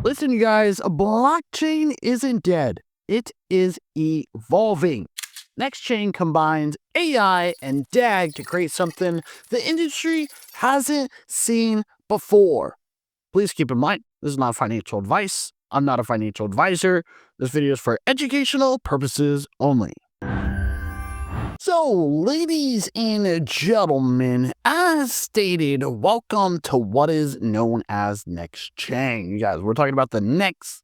Listen, you guys, a blockchain isn't dead. It is evolving. Nexchain combines AI and DAG to create something the industry hasn't seen before. Please keep in mind, this is not financial advice. I'm not a financial advisor. This video is for educational purposes only. So, ladies and gentlemen, as stated, welcome to what is known as Nexchain. You guys, we're talking about the next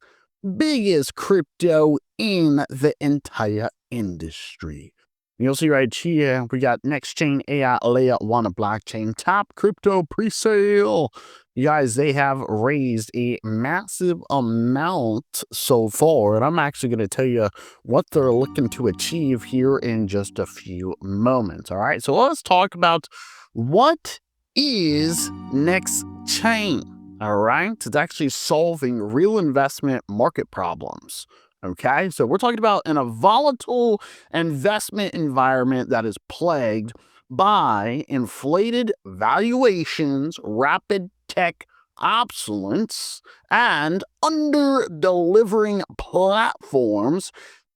biggest crypto in the entire industry. You'll see right here, we got Nexchain AI Layer 1 blockchain top crypto presale. You guys, they have raised a massive amount so far, and I'm actually going to tell you what they're looking to achieve here in just a few moments. All right, so let's talk about what is Nexchain. All right, it's actually solving real investment market problems. Okay, so we're talking about in a volatile investment environment that is plagued by inflated valuations, rapid tech obsolescence, and under-delivering platforms.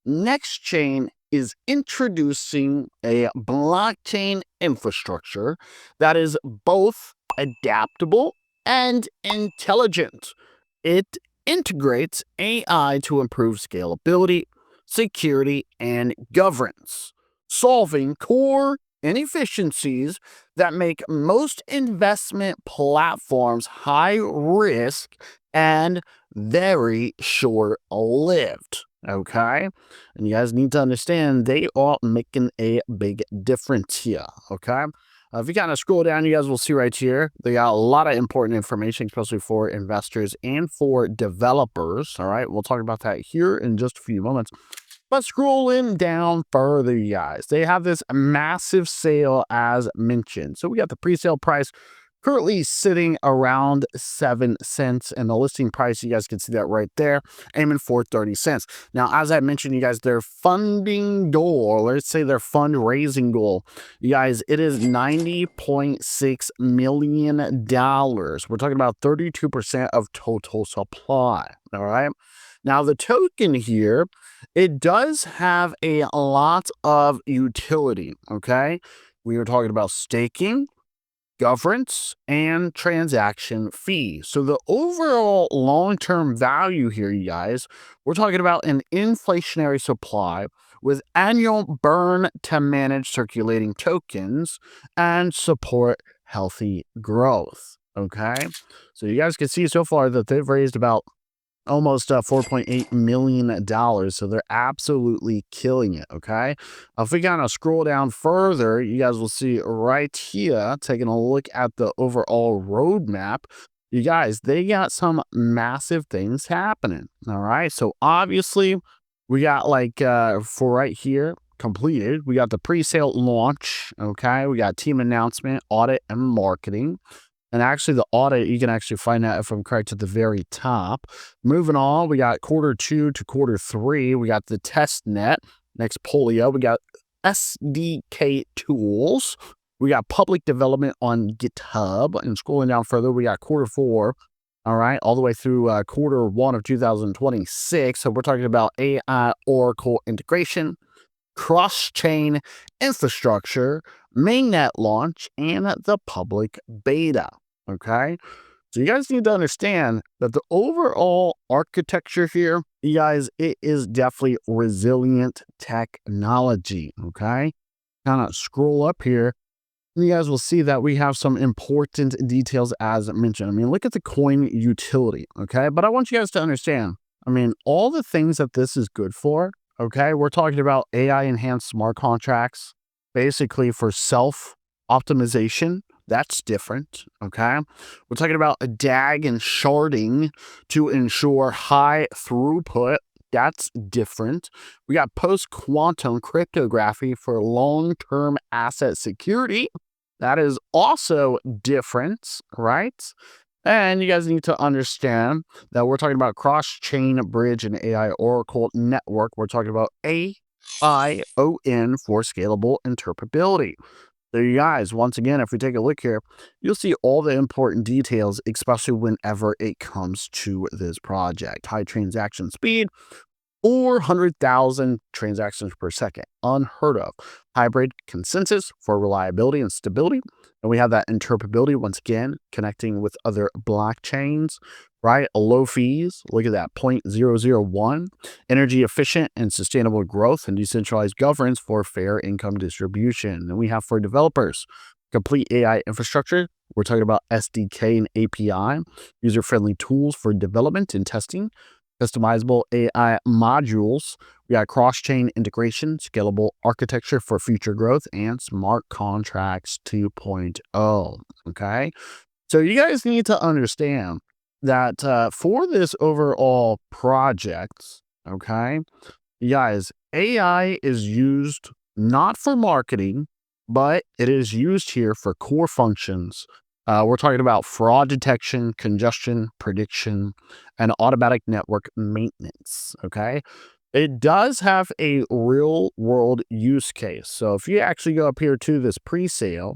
Nexchain is introducing a blockchain infrastructure that is both adaptable and intelligent. It integrates AI to improve scalability, security, and governance, solving core inefficiencies that make most investment platforms high risk and very short-lived. Okay, and you guys need to understand they are making a big difference here. Okay. If you kind of scroll down, you guys will see right here, they got a lot of important information, especially for investors and for developers. All right, we'll talk about that here in just a few moments. But scrolling down further, you guys, they have this massive sale as mentioned. So we got the pre-sale price currently sitting around 7 cents, and the listing price, you guys can see that right there, aiming for 30 cents. Now, as I mentioned, you guys, their funding goal, or let's say their fundraising goal, you guys, it is $90.6 million. We're talking about 32% of total supply. All right. Now, the token here, it does have a lot of utility. Okay. We were talking about staking, governance, and transaction fees. So the overall long-term value here, you guys, we're talking about an inflationary supply with annual burn to manage circulating tokens and support healthy growth. Okay, so you guys can see so far that they've raised about almost $4.8 million. So they're absolutely killing it. Okay. If we kind of scroll down further, you guys will see right here, taking a look at the overall roadmap, you guys, they got some massive things happening. All right. So obviously we got like for right here completed, we got the pre-sale launch. Okay. We got team announcement, audit, and marketing. And actually, the audit, you can actually find that, if I'm correct, at the very top. Moving on, we got Q2 to Q3. We got the test net, next polio. We got SDK tools. We got public development on GitHub. And scrolling down further, we got Q4, all right, all the way through Q1 of 2026. So we're talking about AI Oracle integration, cross-chain infrastructure, mainnet launch, and the public beta. Okay, so you guys need to understand that the overall architecture here, you guys, it is definitely resilient technology. Okay, kind of scroll up here, and you guys will see that we have some important details as mentioned. I mean, look at the coin utility. Okay, but I want you guys to understand, I mean, all the things that this is good for. Okay, we're talking about AI enhanced smart contracts, basically for self optimization. That's different. Okay, we're talking about a DAG and sharding to ensure high throughput. That's different. We got post quantum cryptography for long-term asset security. That is also different, right? And you guys need to understand that we're talking about cross-chain bridge and AI Oracle network. We're talking about AION for scalable interpretability. So you guys, once again, if we take a look here, you'll see all the important details, especially whenever it comes to this project. High transaction speed, 400,000 transactions per second. Unheard of. Hybrid consensus for reliability and stability. And we have that interpretability, once again, connecting with other blockchains, right? Low fees. Look at that, 0.001. Energy efficient and sustainable growth and decentralized governance for fair income distribution. And we have for developers, complete AI infrastructure. We're talking about SDK and API, user-friendly tools for development and testing, customizable AI modules. We got cross-chain integration, scalable architecture for future growth, and smart contracts 2.0. Okay. So you guys need to understand that for this overall project, okay, you guys, AI is used not for marketing, but it is used here for core functions. We're talking about fraud detection, congestion prediction, and automatic network maintenance. Okay. It does have a real world use case. So if you actually go up here to this pre-sale,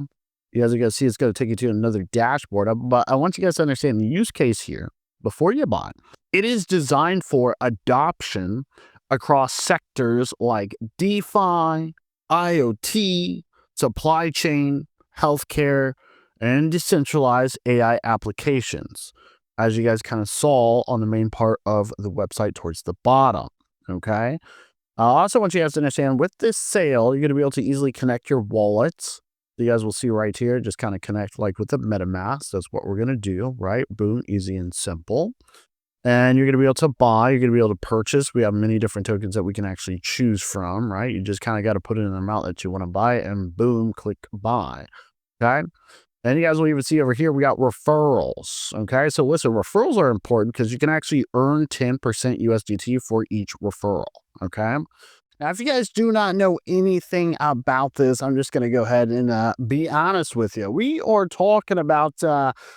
you guys are going to see it's going to take you to another dashboard. But I want you guys to understand the use case here before you buy. It is designed for adoption across sectors like DeFi, IoT, supply chain, healthcare, and decentralized AI applications, as you guys kind of saw on the main part of the website towards the bottom. Okay. I also want you guys to understand with this sale, you're going to be able to easily connect your wallets. You guys will see right here, just kind of connect like with the MetaMask. That's what we're going to do, right? Boom, easy and simple. And you're going to be able to buy, you're going to be able to purchase. We have many different tokens that we can actually choose from, right? You just kind of got to put in an amount that you want to buy and boom, click buy. Okay. And you guys will even see over here, we got referrals. Okay. So listen, referrals are important because you can actually earn 10% USDT for each referral. Okay. Now, if you guys do not know anything about this, I'm just going to go ahead and be honest with you. We are talking about,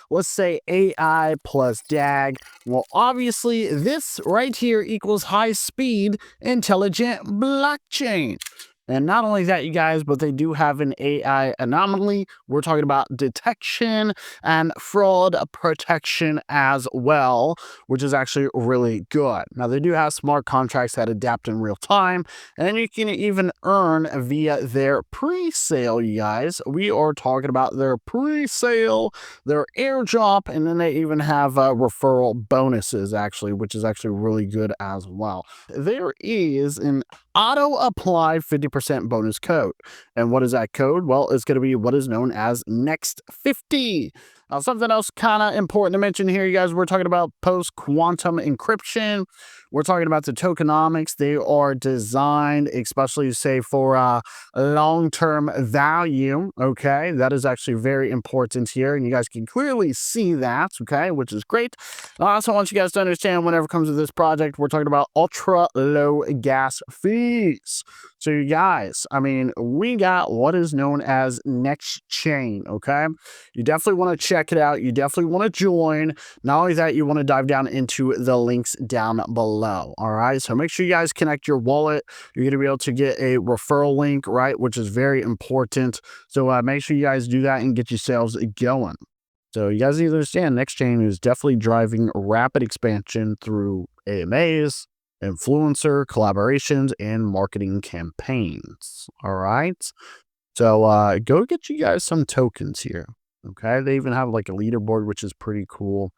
let's say, AI plus DAG. Well, obviously, this right here equals high-speed, intelligent blockchain. And not only that, you guys, but they do have an AI anomaly. We're talking about detection and fraud protection as well, which is actually really good. Now, they do have smart contracts that adapt in real time, and you can even earn via their pre-sale, you guys. We are talking about their pre-sale, their airdrop, and then they even have referral bonuses, actually, which is actually really good as well. There is an auto-apply 50% bonus code. And what is that code? Well, it's going to be what is known as Next50. Now, something else kind of important to mention here, you guys, we're talking about post-quantum encryption. We're talking about the tokenomics. They are designed, especially, say, for long-term value, okay? That is actually very important here, and you guys can clearly see that, okay, which is great. I also want you guys to understand whenever it comes to this project, we're talking about ultra-low gas fees. So, you guys, I mean, we got what is known as Nexchain, okay? You definitely want to check it out. You definitely want to join. Not only that, you want to dive down into the links down below, all right? So make sure you guys connect your wallet. You're going to be able to get a referral link, right, which is very important. So make sure you guys do that and get yourselves going. So you guys need to understand Nexchain is definitely driving rapid expansion through AMAs, influencer collaborations, and marketing campaigns. All right. So go get you guys some tokens here. Okay. They even have like a leaderboard, which is pretty cool.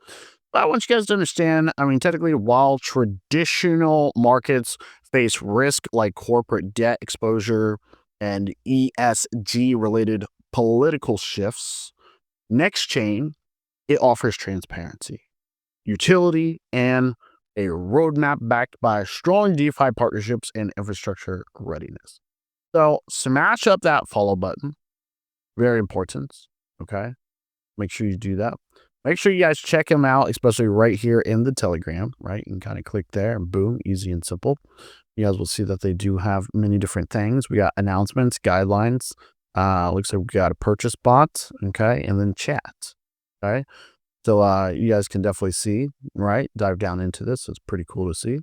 But I want you guys to understand, I mean, technically, while traditional markets face risk like corporate debt exposure and ESG related political shifts, Nexchain, it offers transparency, utility, and a roadmap backed by strong DeFi partnerships and infrastructure readiness. So smash up that follow button. Very important. Okay. Make sure you do that. Make sure you guys check them out, especially right here in the Telegram, right? You can kind of click there and boom, easy and simple. You guys will see that they do have many different things. We got announcements, guidelines. Looks like we got a purchase bot, okay, and then chat. Okay. So you guys can definitely see, right? Dive down into this. It's pretty cool to see.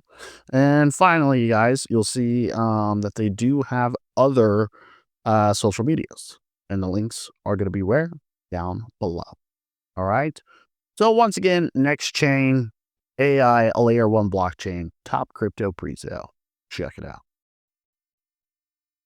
And finally, you guys, you'll see that they do have other social medias. And the links are going to be where? Down below. All right. So once again, Nexchain, AI, a layer 1 blockchain, top crypto presale. Check it out.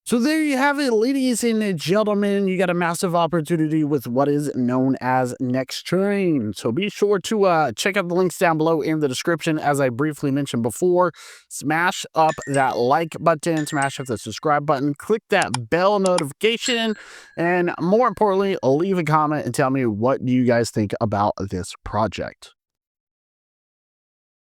So there you have it, ladies and gentlemen. You got a massive opportunity with what is known as Nexchain. So be sure to check out the links down below in the description. As I briefly mentioned before, smash up that like button, smash up the subscribe button, click that bell notification, and more importantly, leave a comment and tell me what you guys think about this project.